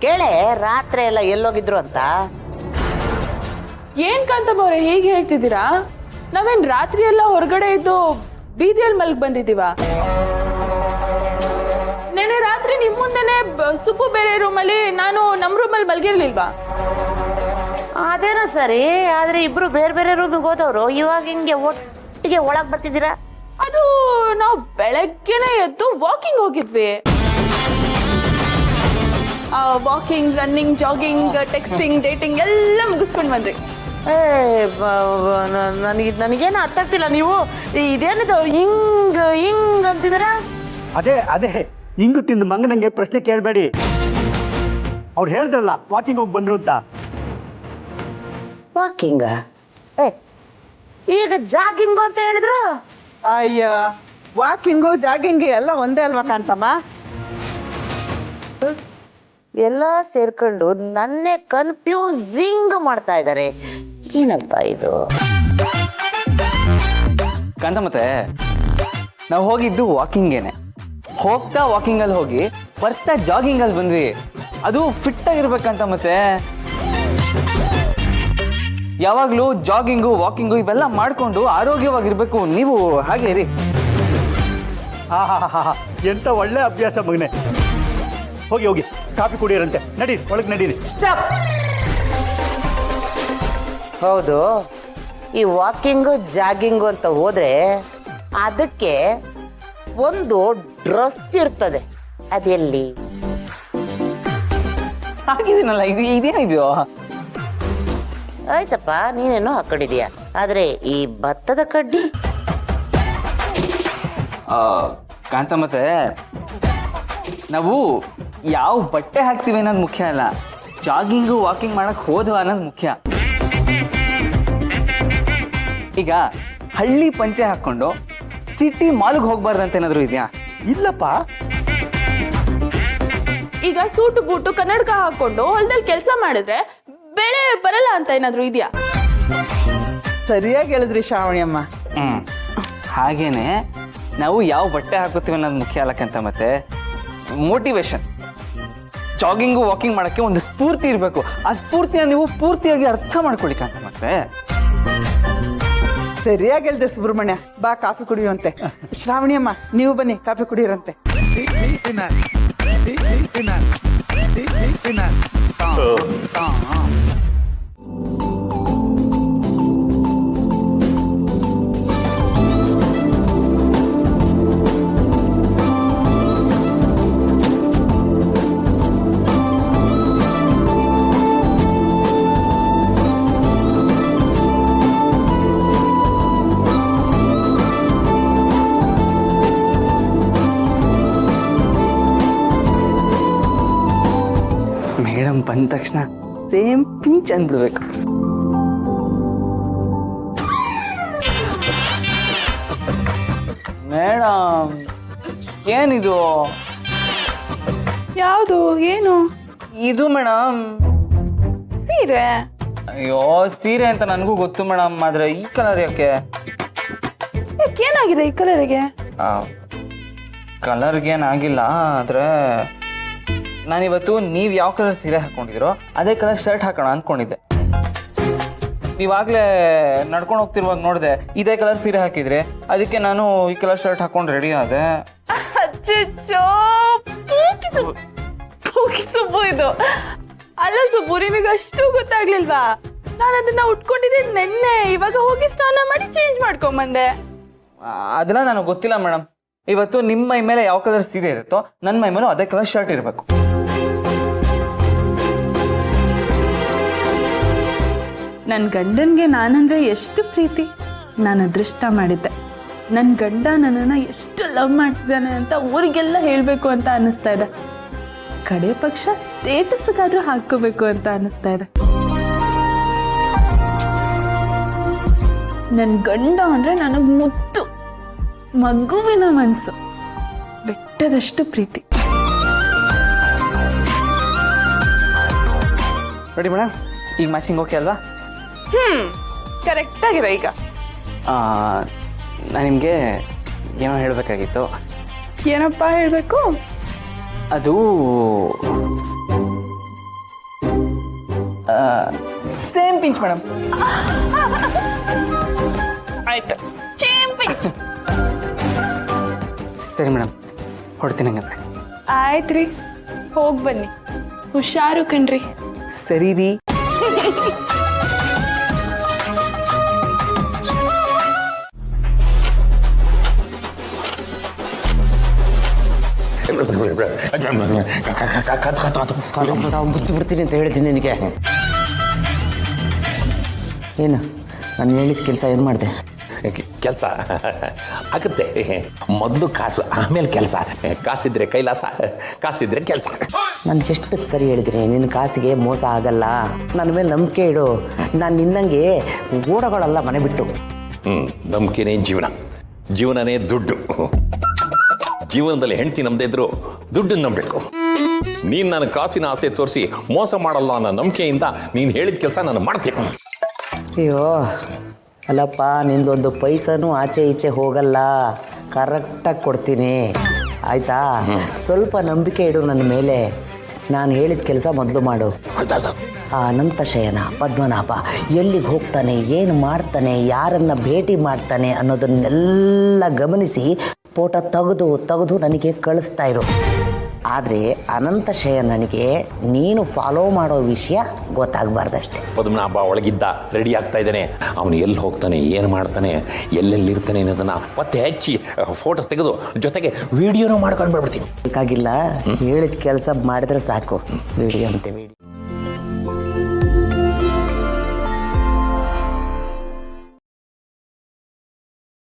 ಕೇಳೆ ರಾತ್ರಿ ಎಲ್ಲ ಎಲ್ಲೋಗಿದ್ರು ಅಂತ. ಏನ್ ಕಾಂತಮ್ಮವ್ರೆ ಹೇಗೆ ಹೇಳ್ತಿದ್ದೀರಾ? ನಾವೇನ್ ರಾತ್ರಿ ಎಲ್ಲ ಹೊರಗಡೆ ಇದ್ದು ಬೀದಿಯಲ್ಲಿ ಮಲ್ಗ್ ಬಂದಿದೀವ? ನೆನೆ ರಾತ್ರಿ ನಿಮ್ ಮುಂದೆನೆ ಸುಬ್ಬು ಬೇರೆ ರೂಮಲ್ಲಿ, ನಾನು ನಮ್ ರೂಮಲ್ಲಿ ಮಲ್ಗಿರ್ಲಿಲ್ವಾ? ಅದೇನೋ ಸರಿ, ಆದ್ರೆ ಇಬ್ರು ಬೇರೆ ಬೇರೆ ರೂಮಿಗೆ ಹೋದವ್ರು ಇವಾಗ ಹಿಂಗೆ ಒಟ್ಟಿಗೆ ಒಳಗ್ ಬರ್ತಿದ್ದೀರಾ? ಅದು ನಾವು ಬೆಳಗ್ಗೆನೆ ಎದ್ದು ವಾಕಿಂಗ್ ಹೋಗಿದ್ವಿ. Walking, running, jogging, texting, dating ಎಲ್ಲ ಮುಗಿಸ್ಕೊಂಡ್ ಬಂದ್ರಿ. ನನಗೇನು ಅರ್ಥ ಆಗ್ತಿಲ್ಲ. ನೀವು ಇದೇನಿದು ಹಿಂಗ್ ಹಿಂಗ್ ಅಂತಿದ್ದೀರಾ? ಅದೇ ಹಿಂಗು ತಿಂದು ಮಂಗನಂಗೆ ಪ್ರಶ್ನೆ ಕೇಳಬೇಡಿ. ಅವ್ರು ಹೇಳ್ದಲ್ಲ ವಾಕಿಂಗ್ ಹೋಗಿ ಬಂದ್ರು ಅಂತ. ವಾಕಿಂಗ ಈಗ ಜಾಗಿಂಗ್ ಅಂತ ಹೇಳಿದ್ರು. ಅಯ್ಯ, ವಾಕಿಂಗು ಜಾಗಿಂಗ್ ಎಲ್ಲ ಒಂದೇ ಅಲ್ವಾ ಕಾಂತಮ್ಮ? ಎಲ್ಲ ಸೇರ್ಕೊಂಡು ನನ್ನೇ ಕನ್ಫ್ಯೂಸಿಂಗ್ ಮಾಡ್ತಾ ಇದ್ದಾರೆ. ಏನಪ್ಪ ಇದು? ಕಾಂತ ಮತ್ತೆ ನಾವು ಹೋಗಿದ್ದು ವಾಕಿಂಗೇನೆ. ಹೋಗ್ತಾ ವಾಕಿಂಗ್ ಅಲ್ಲಿ ಹೋಗಿ ಬರ್ತಾ ಜಾಗಿಂಗ್ ಅಲ್ಲಿ ಬಂದ್ವಿ. ಅದು ಫಿಟ್ ಆಗಿರ್ಬೇಕಂತ ಮತ್ತೆ ಯಾವಾಗ್ಲೂ ಜಾಗಿಂಗು ವಾಕಿಂಗು ಇವೆಲ್ಲ ಮಾಡ್ಕೊಂಡು ಆರೋಗ್ಯವಾಗಿರ್ಬೇಕು. ನೀವು ಹಾಗೆ ಇರಿ. ಹಾ ಎಂತ ಒಳ್ಳೆ ಅಭ್ಯಾಸ ಮಗನೆ. ಹೋಗಿ ಕಾಫಿ ಕುಡಿಯರಂತೆ. ನಡೀರಿ, ಒಳಗೆ ನಡೀರಿ. ಹೌದು, ಈ ವಾಕಿಂಗು ಜಾಗಿಂಗು ಅಂತ ಹೋದ್ರೆ ಅದಕ್ಕೆ ಒಂದು ಡ್ರೆಸ್ ಇರ್ತದೆ. ಅದೆಲ್ಲಿ? ಹಾಕಿದ್ದೀನಲ್ಲ, ಇದೇನಿದೆಯೋ? ಆಯ್ತಪ್ಪ, ನೀನೇನೋ ಹಾಕೊಂಡಿದೀಯ, ಆದ್ರೆ ಈ ಭತ್ತದ ಕಡ್ಡಿ? ಕಾಂತ ಮತ್ತೆ ನಾವು ಯಾವ ಬಟ್ಟೆ ಹಾಕ್ತೀವಿ ಅನ್ನೋದು ಮುಖ್ಯ ಅಲ್ಲ, ಜಾಗಿಂಗು ವಾಕಿಂಗ್ ಮಾಡಕ್ ಹೋದ್ವ ಅನ್ನೋದು ಮುಖ್ಯ. ಈಗ ಹಳ್ಳಿ ಪಂಚೆ ಹಾಕೊಂಡು ಸಿಟಿ ಮಾಲ್ಗೆ ಹೋಗ್ಬಾರ್ದಂತ ಏನಾದ್ರು ಇದೆಯಾ? ಇಲ್ಲಪ್ಪ. ಈಗ ಸೂಟು ಬೂಟು ಕನ್ನಡಕ ಹಾಕೊಂಡು ಹೊಲದಲ್ಲಿ ಕೆಲಸ ಮಾಡಿದ್ರೆ ಬೆಳೆ ಬರಲ್ಲ ಅಂತ ಏನಾದ್ರು ಇದೆಯಾ? ಸರಿಯಾಗಿ ಹೇಳಿದ್ರಿ ಶ್ರಾವಣಿಯಮ್ಮ. ಹಾಗೇನೆ ನಾವು ಯಾವ ಬಟ್ಟೆ ಹಾಕೋತೀವಿ ಅನ್ನೋದು ಮುಖ್ಯ ಅಲ್ಲಕ್ಕಂತ ಮತ್ತೆ ಮೋಟಿವೇಶನ್. ಜಾಗಿಂಗು ವಾಕಿಂಗ್ ಮಾಡಕ್ಕೆ ಒಂದು ಸ್ಫೂರ್ತಿ ಇರಬೇಕು. ಆ ಸ್ಫೂರ್ತಿನ ನೀವು ಪೂರ್ತಿಯಾಗಿ ಅರ್ಥ ಮಾಡ್ಕೊಳಿಕಂತ ಮತ್ತೆ. ಸರಿಯಾಗಿ ಹೇಳ್ದೆ ಸುಬ್ರಹ್ಮಣ್ಯ. ಬಾ ಕಾಫಿ ಕುಡಿಯುವಂತೆ. ಶ್ರಾವಣಿಯಮ್ಮ ನೀವು ಬನ್ನಿ, ಕಾಫಿ ಕುಡಿಯರಂತೆ. ಮೇಡಮ್ ಬಂದ ತಕ್ಷಣ ಸೇಮ್ ಪಿಂಚ್ ಅಂದ್ಬಿಡ್ಬೇಕು. ಮೇಡಮ್ ಏನಿದು? ಯಾವುದು? ಏನು ಇದು ಮೇಡಮ್? ಸೀರೆ. ಅಯ್ಯೋ, ಸೀರೆ ಅಂತ ನನಗೂ ಗೊತ್ತು ಮೇಡಮ್, ಆದ್ರೆ ಈ ಕಲರ್ ಯಾಕೆ? ಏನಾಗಿದೆ ಈ ಕಲರಿಗೆ? ಕಲರ್ಗೇನಾಗಿಲ್ಲ, ಆದ್ರೆ ನಾನಿವತ್ತು ನೀವು ಯಾವ ಕಲರ್ ಸೀರೆ ಹಾಕೊಂಡಿದಿರೋ ಅದೇ ಕಲರ್ ಶರ್ಟ್ ಹಾಕೋಣ ಅನ್ಕೊಂಡಿದ್ದೆ. ನೀವಾಗ್ಲೇ ನಡ್ಕೊಂಡು ಹೋಗ್ತಿರುವಾಗ ನೋಡಿದೆ ಇದೇ ಕಲರ್ ಸೀರೆ ಹಾಕಿದ್ರಿ, ಅದಕ್ಕೆ ನಾನು ಈ ಕಲರ್ ಶರ್ಟ್ ಹಾಕೊಂಡು ರೆಡಿ ಆದೆ. ಸುಬ್ಬು ಇದು ಅಲ್ಲ ಸುಬ್ಬು, ನಿಮಗೆ ಅಷ್ಟು ಗೊತ್ತಾಗ್ಲಿಲ್ವಾ? ನಾನು ಅದನ್ನ ಉಟ್ಕೊಂಡಿದ್ದೆ ನೆನ್ನೆ, ಇವಾಗ ಹೋಗಿ ಸ್ನಾನ ಮಾಡಿ ಚೇಂಜ್ ಮಾಡ್ಕೊಂಬಂದೆ. ಅದನ್ನ ನನಗೆ ಗೊತ್ತಿಲ್ಲ ಮೇಡಮ್. ಇವತ್ತು ನಿಮ್ಮ ಮೈ ಮೇಲೆ ಯಾವ ಕಲರ್ ಸೀರೆ ಇರುತ್ತೋ ನನ್ನ ಮೈ ಮೇಲೂ ಅದೇ ಕಲರ್ ಶರ್ಟ್ ಇರಬೇಕು. ನನ್ನ ಗಂಡನ್ಗೆ ನಾನಂದ್ರೆ ಎಷ್ಟು ಪ್ರೀತಿ. ನಾನು ಅದೃಷ್ಟ ಮಾಡಿದ್ದೆ. ನನ್ನ ಗಂಡ ನನ್ನನ್ನು ಎಷ್ಟು ಲವ್ ಮಾಡ್ತಿದ್ದಾನೆ ಅಂತ ಊರಿಗೆಲ್ಲ ಹೇಳಬೇಕು ಅಂತ ಅನ್ನಿಸ್ತಾ ಇದೆ. ಕಡೆ ಪಕ್ಷ ಸ್ಟೇಟಸ್ಗಾದ್ರೂ ಹಾಕೋಬೇಕು ಅಂತ ಅನ್ನಿಸ್ತಾ ಇದೆ. ನನ್ನ ಗಂಡ ಅಂದ್ರೆ ನನಗೆ ಮುತ್ತು, ಮಗುವಿನ ಮನಸ್ಸು, ಬೆಟ್ಟದಷ್ಟು ಪ್ರೀತಿ. Ready madam? ಈಗ ಮ್ಯಾಚಿಂಗ್ ಓಕೆ ಅಲ್ವಾ? ಕರೆಕ್ಟ್ ಆಗಿದೆ. ಈಗ ನಾನು ನಿಮಗೆ ಏನೋ ಹೇಳಬೇಕಾಗಿತ್ತು. ಏನಪ್ಪ ಹೇಳಬೇಕು? ಅದು ಸೇಮ್ ಪಿಂಚ್ ಮೇಡಮ್. ಆಯ್ತು ಸೇಮ್ ಪಿಂಚ್. ಸರಿ ಮೇಡಮ್, ಹೊಡ್ತೀನಿ ಹಂಗಂದ್ರೆ. ಆಯ್ತ್ರಿ, ಹೋಗಿ ಬನ್ನಿ. ಹುಷಾರು ಕಣ್ರಿ. ಸರಿ ರೀ. ಬಿಡ್ತೀನಿ ಅಂತ ಹೇಳ್ತೀನಿ ನಿನಗೆ. ಏನು ನಾನು ಹೇಳಿದ ಕೆಲಸ ಏನು ಮಾಡಿದೆ? ಕೆಲಸ ಆಗುತ್ತೆ. ಮೊದಲು ಕಾಸು, ಆಮೇಲೆ ಕೆಲಸ. ಕಾಸಿದ್ರೆ ಕೈಲಾಸ, ಕಾಸಿದ್ರೆ ಕೆಲಸ. ನಾನು ಎಷ್ಟು ಸರಿ ಹೇಳಿದ್ದೀನಿ, ನಿನ್ನ ಕಾಸಿಗೆ ಮೋಸ ಆಗಲ್ಲ. ನನ್ನ ಮೇಲೆ ನಂಬಿಕೆ ಇಡು. ನಾನು ನಿನ್ನಂಗೆ ಓಡಗಳಲ್ಲ ಮನೆ ಬಿಟ್ಟು. ನಂಬಿಕೆನೇ ಜೀವನ, ಜೀವನನೇ ದುಡ್ಡು. ಜೀವನದಲ್ಲಿ ಹೆಂಡತಿ ನಮ್ದೇ ಇದ್ರು ದುಡ್ಡನ್ನು ನಂಬಬೇಕು. ನೀನು ನನ್ನ ಕಾಸಿನ ಆಸೆ ತೋರಿಸಿ ಮೋಸ ಮಾಡಲ್ಲ ಅನ್ನೋ ನಂಬಿಕೆಯಿಂದ ನೀನು ಹೇಳಿದ ಕೆಲಸ ನಾನು ಮಾಡ್ತೀನಿ. ಅಯ್ಯೋ ಅಲ್ಲಪ್ಪ, ನಿಂದೊಂದು ಪೈಸನೂ ಆಚೆ ಈಚೆ ಹೋಗಲ್ಲ. ಕರೆಕ್ಟಾಗಿ ಕೊಡ್ತೀನಿ ಆಯ್ತಾ? ಸ್ವಲ್ಪ ನಂಬಿಕೆ ಇಡು ನನ್ನ ಮೇಲೆ. ನಾನು ಹೇಳಿದ ಕೆಲಸ ಮೊದಲು ಮಾಡು. ಆ ಅನಂತ ಶಯನ ಪದ್ಮನಾಭ ಎಲ್ಲಿಗೆ ಹೋಗ್ತಾನೆ, ಏನು ಮಾಡ್ತಾನೆ, ಯಾರನ್ನ ಭೇಟಿ ಮಾಡ್ತಾನೆ ಅನ್ನೋದನ್ನೆಲ್ಲ ಗಮನಿಸಿ ಫೋಟೋ ತೆಗೆದು ನನಗೆ ಕಳಿಸ್ತಾ ಇರು. ಆದರೆ ಅನಂತ ಶಯನನಿಗೆ ನೀನು ಫಾಲೋ ಮಾಡೋ ವಿಷಯ ಗೊತ್ತಾಗಬಾರ್ದಷ್ಟೆ. ಪದ್ಮನಾಭ ಒಳಗಿದ್ದ ರೆಡಿ ಆಗ್ತಾ ಇದ್ದಾನೆ. ಅವನು ಎಲ್ಲಿ ಹೋಗ್ತಾನೆ, ಏನು ಮಾಡ್ತಾನೆ, ಎಲ್ಲೆಲ್ಲಿರ್ತಾನೆ ಅನ್ನೋದನ್ನ ಪತ್ತೆ ಹಚ್ಚಿ ಫೋಟೋ ತೆಗೆದು ಜೊತೆಗೆ ವಿಡಿಯೋನೂ ಮಾಡ್ಕೊಂಡು ಬರ್ಬಿಡ್ತೀನಿ. ಬೇಕಾಗಿಲ್ಲ, ಹೇಳಿದ ಕೆಲಸ ಮಾಡಿದ್ರೆ ಸಾಕು. ವಿಡಿಯೋ ಅಂತೆ ವಿಡಿಯೋ.